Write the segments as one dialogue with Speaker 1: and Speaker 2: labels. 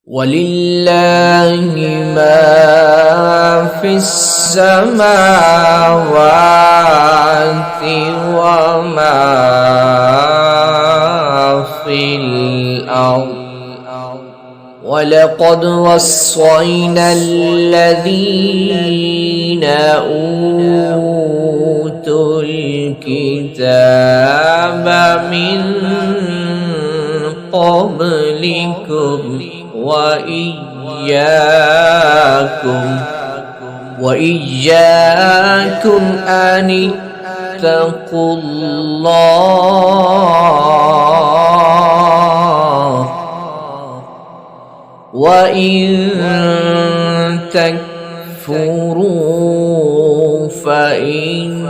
Speaker 1: ولله ما في السماوات وما في الأرض ولقد وصينا الذين أوتوا الكتاب من قبلكم وإياكم أن اتقوا الله وإن تكفروا فإن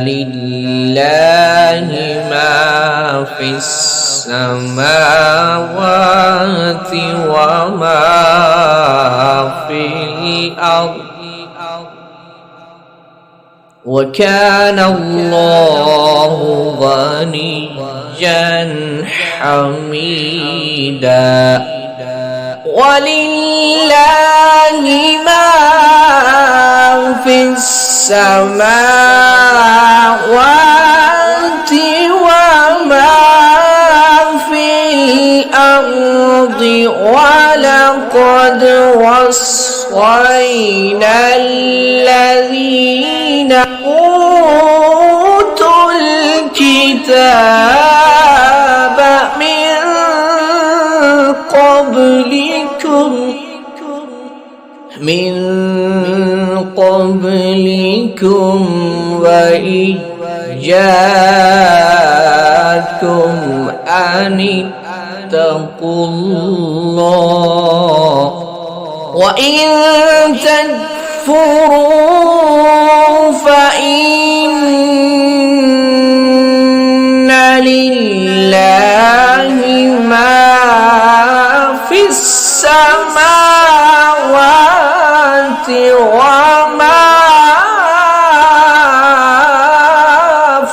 Speaker 1: لله ما في السماوات وما في الأرض وكان الله غنيا حميدا ولله ما في السماوات وما في الأرض ولقد وصينا الذين أوتوا الكتاب من قبلكم وإياكم أن اتقوا الله وإن تكفروا فإن لله ما في السماوات وما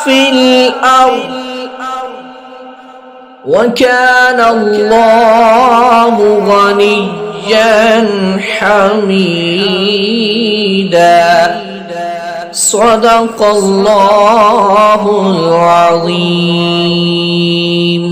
Speaker 1: في الأرض وكان الله غنيا حميدا صدق الله العظيم.